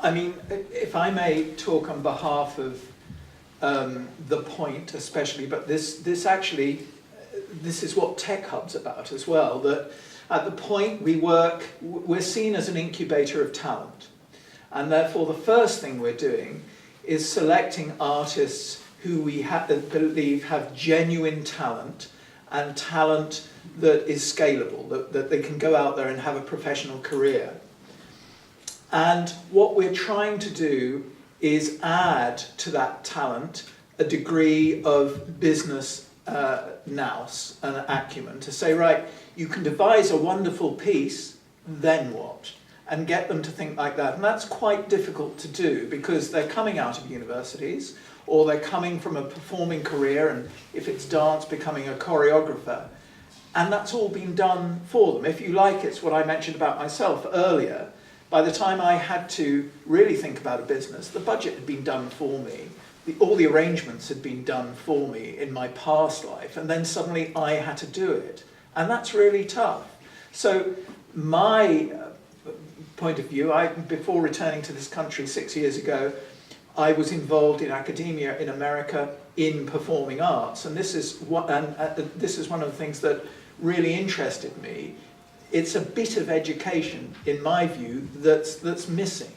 I mean, if I may talk on behalf of the Point especially, but this is what Tech Hub's about as well, that at the Point we're seen as an incubator of talent. And therefore the first thing we're doing is selecting artists who we believe have genuine talent and talent that is scalable, that they can go out there and have a professional career. And what we're trying to do is add to that talent a degree of business nous and acumen to say, right, you can devise a wonderful piece, then what? And get them to think like that. And that's quite difficult to do because they're coming out of universities or they're coming from a performing career, and if it's dance, becoming a choreographer. And that's all been done for them. If you like, it's what I mentioned about myself earlier. By the time I had to really think about a business, the budget had been done for me. All the arrangements had been done for me in my past life, and then suddenly I had to do it. And that's really tough. So my point of view, before returning to this country 6 years ago, I was involved in academia in America in performing arts, and this is one of the things that really interested me. It's a bit of education, in my view, that's missing.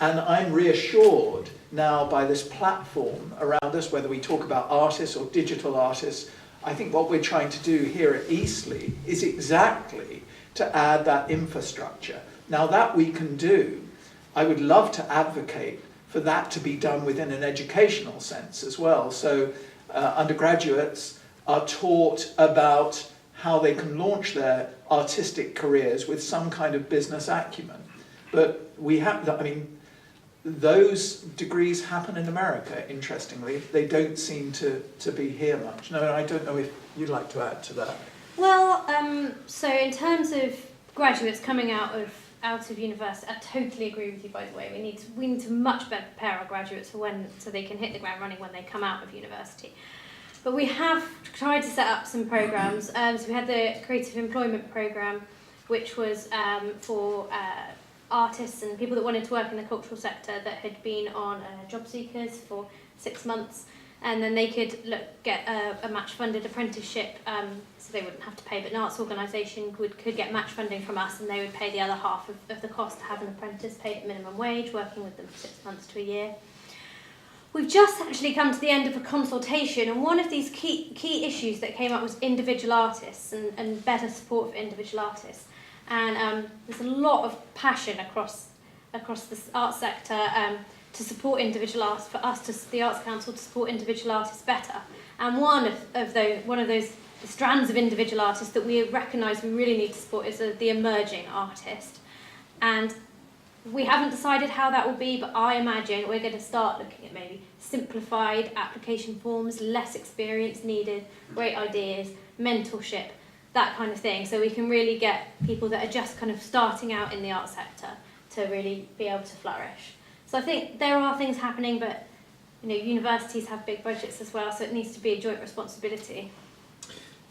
And I'm reassured now by this platform around us, whether we talk about artists or digital artists. I think what we're trying to do here at Eastleigh is exactly to add that infrastructure. Now that we can do, I would love to advocate for that to be done within an educational sense as well. So undergraduates are taught about how they can launch their artistic careers with some kind of business acumen. But we have, I mean, those degrees happen in America, interestingly. They don't seem to be here much. No, I don't know if you'd like to add to that. Well, so in terms of graduates coming out of university, I totally agree with you, by the way. We need to much better prepare our graduates for so they can hit the ground running when they come out of university. But we have tried to set up some programs. So we had the Creative Employment Programme, which was for artists and people that wanted to work in the cultural sector that had been on job seekers for 6 months, and then they could get a match-funded apprenticeship, so they wouldn't have to pay, but an arts organisation could get match funding from us, and they would pay the other half of the cost to have an apprentice paid at minimum wage, working with them for 6 months to a year. We've just actually come to the end of a consultation, and one of these key issues that came up was individual artists and better support for individual artists. And there's a lot of passion across the arts sector to support individual artists, for us, the Arts Council, to support individual artists better. And one of those strands of individual artists that we recognise we really need to support is the emerging artist. And we haven't decided how that will be, but I imagine we're going to start looking at maybe simplified application forms, less experience needed, great ideas, mentorship, that kind of thing, so we can really get people that are just kind of starting out in the arts sector to really be able to flourish. So I think there are things happening, but universities have big budgets as well, so it needs to be a joint responsibility.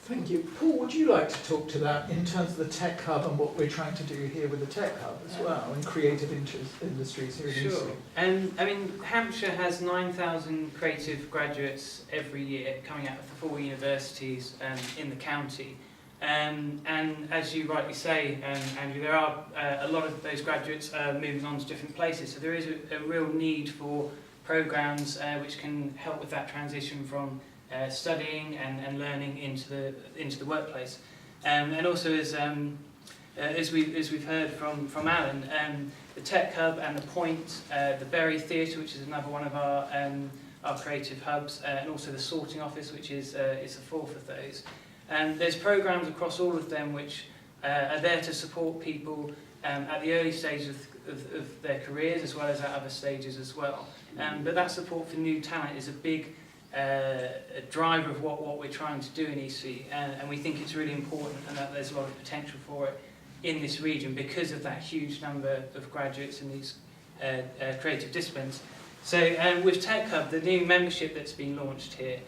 Thank you. Paul, would you like to talk to that in terms of the Tech Hub and what we're trying to do here with the Tech Hub as well, and creative industries here in Eastleigh? I mean, Hampshire has 9,000 creative graduates every year coming out of the 4 universities in the county. And as you rightly say, Andrew, there are a lot of those graduates moving on to different places. So there is a real need for programmes which can help with that transition from studying and learning into the workplace. And also, as we've heard from Alan, the Tech Hub and the Point, the Berry Theatre, which is another one of our creative hubs, and also the Sorting Office, which is the fourth of those. And there's programmes across all of them which are there to support people at the early stages of their careers, as well as at other stages as well. But that support for new talent is a big driver of what we're trying to do in Eastleigh, and we think it's really important, and that there's a lot of potential for it in this region because of that huge number of graduates in these creative disciplines. So with Tech Hub, the new membership that's been launched here,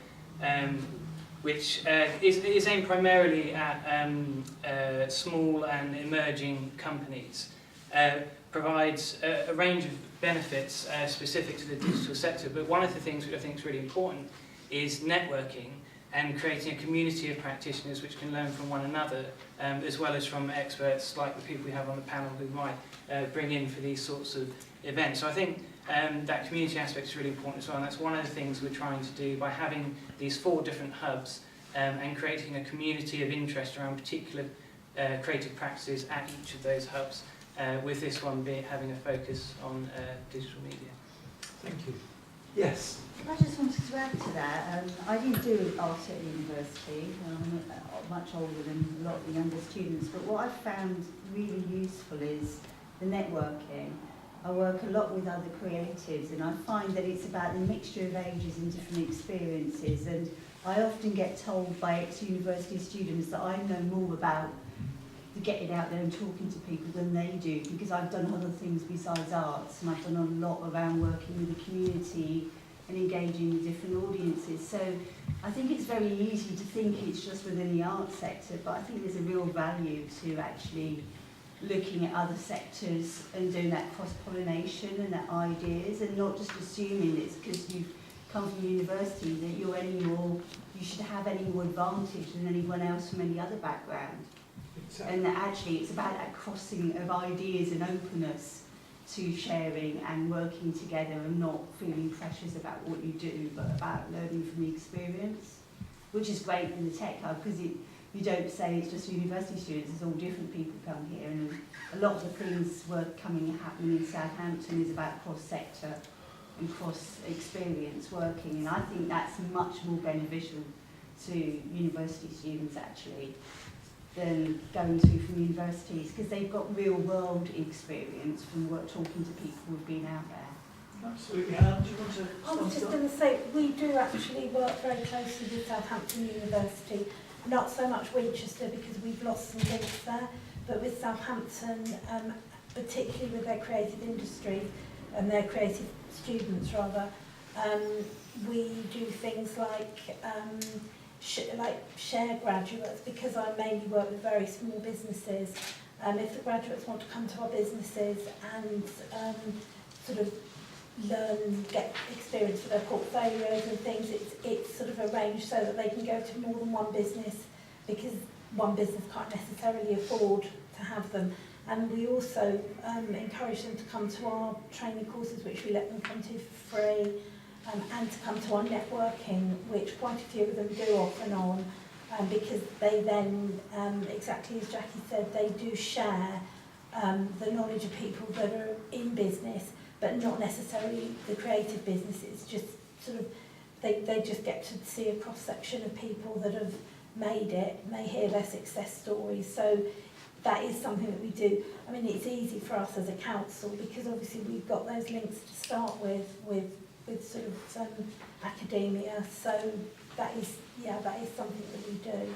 which is aimed primarily at small and emerging companies. provides a range of benefits specific to the digital sector, but one of the things which I think is really important is networking and creating a community of practitioners which can learn from one another, as well as from experts like the people we have on the panel who might bring in for these sorts of events. So I think that community aspect is really important as well, and that's one of the things we're trying to do by having these 4 different hubs and creating a community of interest around particular creative practices at each of those hubs, with this one having a focus on digital media. Thank you. Yes. I just wanted to add to that. I didn't do art at university. I'm much older than a lot of the younger students, but what I've found really useful is the networking. I work a lot with other creatives, and I find that it's about the mixture of ages and different experiences, and I often get told by ex-university students that I know more about getting out there and talking to people than they do, because I've done other things besides arts, and I've done a lot around working with the community and engaging with different audiences. So I think it's very easy to think it's just within the arts sector, but I think there's a real value to actually looking at other sectors and doing that cross-pollination and that ideas, and not just assuming it's because you've come from university that you should have any more advantage than anyone else from any other background. Exactly. And that actually it's about that crossing of ideas and openness to sharing and working together, and not feeling pressures about what you do, but about learning from the experience, which is great in the Tech Hub, because you don't say it's just university students, it's all different people come here, and a lot of the things happening in Southampton is about cross-sector and cross-experience working, and I think that's much more beneficial to university students actually than going to from universities, because they've got real-world experience from talking to people who've been out there. Absolutely. Anne, do you want to I was just going to say, we do actually work very closely with Southampton University, not so much Winchester because we've lost some links there, but with Southampton, particularly with their creative industry and their creative students rather, we do things like share graduates, because I mainly work with very small businesses. If the graduates want to come to our businesses and sort of get experience for their portfolios and things, it's sort of arranged so that they can go to more than one business, because one business can't necessarily afford to have them. And we also encourage them to come to our training courses, which we let them come to for free, and to come to our networking, which quite a few of them do off and on, because they then, exactly as Jackie said, they do share the knowledge of people that are in business, but not necessarily the creative businesses, just sort of, they just get to see a cross-section of people that have made it, and they hear their success stories. So that is something that we do. I mean, it's easy for us as a council, because obviously we've got those links to start with sort of academia. So that is something that we do.